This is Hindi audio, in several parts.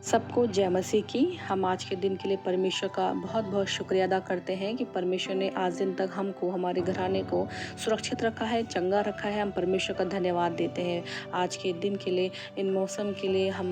सबको जय मसीह की। हम आज के दिन के लिए परमेश्वर का बहुत बहुत शुक्रिया अदा करते हैं कि परमेश्वर ने आज दिन तक हमको, हमारे घराने को सुरक्षित रखा है, चंगा रखा है। हम परमेश्वर का धन्यवाद देते हैं आज के दिन के लिए, इन मौसम के लिए। हम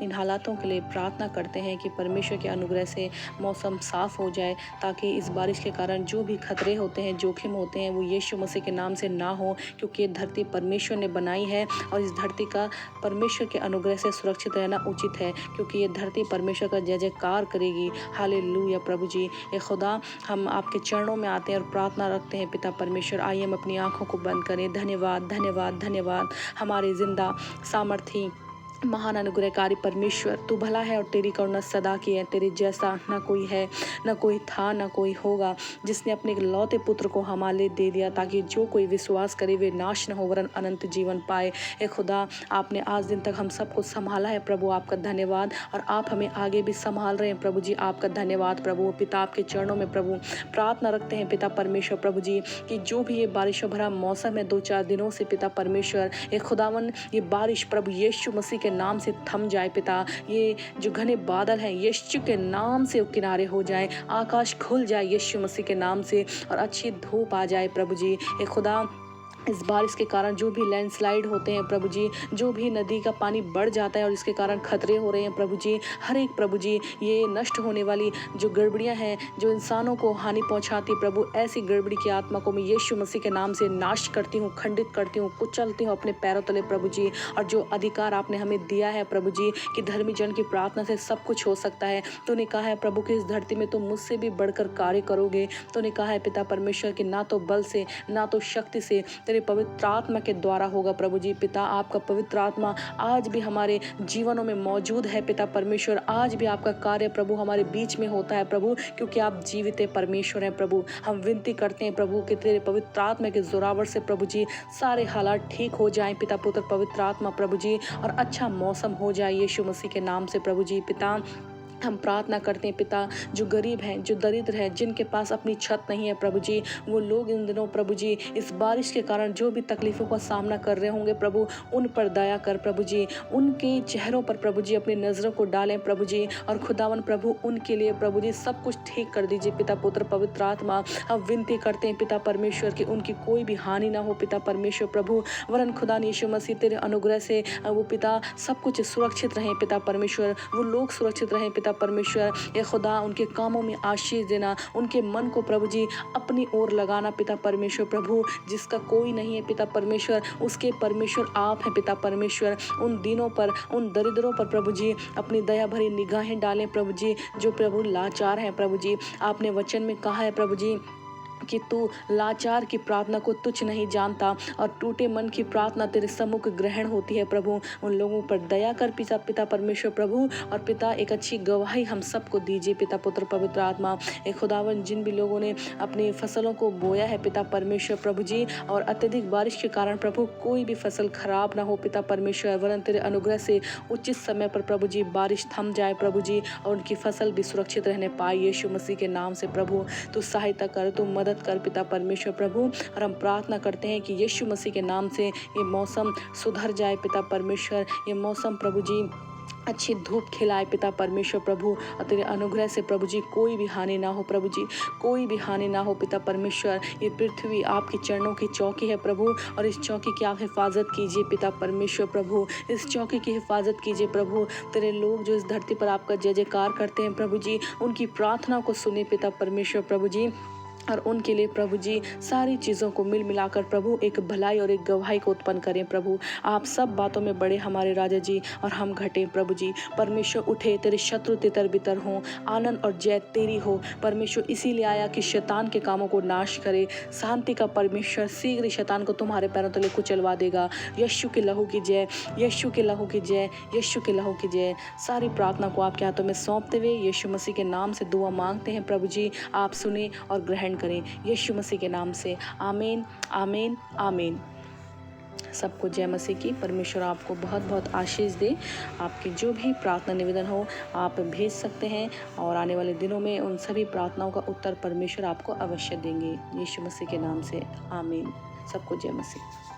इन हालातों के लिए प्रार्थना करते हैं कि परमेश्वर के अनुग्रह से मौसम साफ हो जाए, ताकि इस बारिश के कारण जो भी खतरे होते हैं, जोखिम होते हैं, वो यीशु मसीह के नाम से ना हो, क्योंकि ये धरती परमेश्वर ने बनाई है और इस धरती का परमेश्वर के अनुग्रह से सुरक्षित रहना उचित है, क्योंकि ये धरती परमेश्वर का जय जयकार करेगी। हालेलुया प्रभु जी। ये खुदा, हम आपके चरणों में आते हैं और प्रार्थना रखते हैं पिता परमेश्वर। आइए हम अपनी आंखों को बंद करें। धन्यवाद धन्यवाद धन्यवाद हमारे जिंदा सामर्थी महान अनुग्रहकारी परमेश्वर, तू भला है और तेरी करुणा सदा की है। तेरे जैसा न कोई है, न कोई था, न कोई होगा, जिसने अपने इकलौते पुत्र को हमारे लिए दे दिया, ताकि जो कोई विश्वास करे वे नाश न हो वरन अनंत जीवन पाए। ए खुदा, आपने आज दिन तक हम सबको संभाला है प्रभु, आपका धन्यवाद। और आप हमें आगे भी संभाल रहे हैं प्रभु जी, आपका धन्यवाद प्रभु। पिता, आपके चरणों में प्रभु प्रार्थना रखते हैं पिता परमेश्वर प्रभु जी, कि जो भी ये बारिशों भरा मौसम है 2-4 दिनों से पिता परमेश्वर, ये खुदावन, ये बारिश प्रभु यीशु मसीह के नाम से थम जाए पिता। ये जो घने बादल हैं यीशु के नाम से किनारे हो जाए, आकाश खुल जाए यीशु मसीह के नाम से, और अच्छी धूप आ जाए प्रभु जी। ये खुदा, इस बारिश के कारण जो भी लैंडस्लाइड होते हैं प्रभु जी, जो भी नदी का पानी बढ़ जाता है और इसके कारण खतरे हो रहे हैं प्रभु जी, हर एक प्रभु जी, ये नष्ट होने वाली जो गड़बड़ियां हैं, जो इंसानों को हानि पहुंचाती प्रभु, ऐसी गड़बड़ी की आत्मा को मैं यीशु मसीह के नाम से नाश करती हूँ, खंडित करती हूँ, कुचलती हूँ अपने पैरों तले प्रभु जी। और जो अधिकार आपने हमें दिया है प्रभु जी, कि धर्मी जन की प्रार्थना से सब कुछ हो सकता है। तूने कहा है प्रभु कि इस धरती में तुम मुझसे भी बढ़कर कार्य करोगे। तूने कहा है पिता परमेश्वर कि ना तो बल से, ना तो शक्ति से, तेरे पवित्र आत्मा के द्वारा होगा प्रभु जी। पिता, आपका पवित्र आत्मा आज भी हमारे जीवनों में मौजूद है पिता परमेश्वर। आज भी आपका कार्य प्रभु हमारे बीच में होता है प्रभु, क्योंकि आप जीवित परमेश्वर हैं प्रभु। हम विनती करते हैं प्रभु कि तेरे पवित्र आत्मा के जोरावर से प्रभु जी सारे हालात ठीक हो जाएं पिता पुत्र पवित्र आत्मा प्रभु जी, और अच्छा मौसम हो जाए यीशु मसीह के नाम से प्रभु जी। पिता, हम प्रार्थना करते हैं पिता, जो गरीब हैं, जो दरिद्र हैं, जिनके पास अपनी छत नहीं है प्रभु जी, वो लोग इन दिनों प्रभु जी इस बारिश के कारण जो भी तकलीफ़ों का सामना कर रहे होंगे प्रभु, उन पर दया कर प्रभु जी। उनके चेहरों पर प्रभु जी अपनी नज़रों को डालें प्रभु जी, और खुदावन प्रभु उनके लिए प्रभु जी सब कुछ ठीक कर दीजिए पिता पुत्र पवित्र आत्मा। हम विनती करते हैं पिता परमेश्वर कि उनकी कोई भी हानि ना हो पिता परमेश्वर प्रभु, वरन खुदा यीशु मसीह तेरे अनुग्रह से वो पिता सब कुछ सुरक्षित रहें पिता परमेश्वर, वो लोग सुरक्षित रहें पिता परमेश्वर। ये खुदा, उनके कामों में आशीष देना, उनके मन को प्रभु जी अपनी ओर लगाना पिता परमेश्वर प्रभु, जिसका कोई नहीं है पिता परमेश्वर, उसके परमेश्वर आप हैं पिता परमेश्वर। उन दिनों पर, उन दरिद्रों पर प्रभु जी अपनी दया भरी निगाहें डालें प्रभु जी, जो प्रभु लाचार हैं प्रभु जी। आपने वचन में कहा है प्रभु जी कि तू लाचार की प्रार्थना को तुच्छ नहीं जानता, और टूटे मन की प्रार्थना तेरे सम्मुख ग्रहण होती है प्रभु। उन लोगों पर दया कर पिता परमेश्वर प्रभु, और पिता एक अच्छी गवाही हम सबको दीजिए पिता पुत्र पवित्र आत्मा। एक खुदावन, जिन भी लोगों ने अपनी फसलों को बोया है पिता परमेश्वर प्रभु जी, और अत्यधिक बारिश के कारण प्रभु कोई भी फसल खराब ना हो पिता परमेश्वर, वरन तेरे अनुग्रह से उचित समय पर प्रभु जी बारिश थम जाए प्रभु जी, और उनकी फसल भी सुरक्षित रहने पाए यीशु मसीह के नाम से प्रभु। तू सहायता कर, तू मदद कर पिता परमेश्वर प्रभु, और हम प्रार्थना करते हैं कि यीशु मसीह के नाम से ये मौसम सुधर जाए पिता परमेश्वर। ये मौसम प्रभु जी अच्छी धूप खिलाए पिता परमेश्वर प्रभु, और तेरे अनुग्रह से प्रभु जी कोई भी हानि ना हो प्रभु जी, कोई भी हानि ना हो पिता परमेश्वर। ये पृथ्वी आपके चरणों की चौकी है प्रभु, और इस चौकी की आप हिफाजत कीजिए पिता परमेश्वर प्रभु, इस चौकी की हिफाजत कीजिए प्रभु। तेरे लोग जो इस धरती पर आपका जय जयकार करते हैं प्रभु जी, उनकी प्रार्थना को सुने पिता परमेश्वर प्रभु जी, और उनके लिए प्रभु जी सारी चीज़ों को मिल मिलाकर प्रभु एक भलाई और एक गवाही को उत्पन्न करें प्रभु। आप सब बातों में बड़े हमारे राजा जी, और हम घटे प्रभु जी। परमेश्वर उठे, तेरे शत्रु तितर बितर हों, आनंद और जय तेरी हो परमेश्वर। इसीलिए आया कि शैतान के कामों को नाश करे। शांति का परमेश्वर शीघ्र शैतान को तुम्हारे पैरों तले कुचलवा देगा। यीशु के लहू की जय, यीशु के लहू की जय, यीशु के लहू की जय। सारी प्रार्थना को आपके हाथों में सौंपते हुए यीशु मसीह के नाम से दुआ मांगते हैं प्रभु जी, आप सुने और ग्रहण करें यीशु मसीह के नाम से। आमीन आमीन आमीन। सबको जय मसीह की। परमेश्वर आपको बहुत बहुत आशीष दे। आपकी जो भी प्रार्थना निवेदन हो आप भेज सकते हैं, और आने वाले दिनों में उन सभी प्रार्थनाओं का उत्तर परमेश्वर आपको अवश्य देंगे यीशु मसीह के नाम से। आमीन। सबको जय मसीह।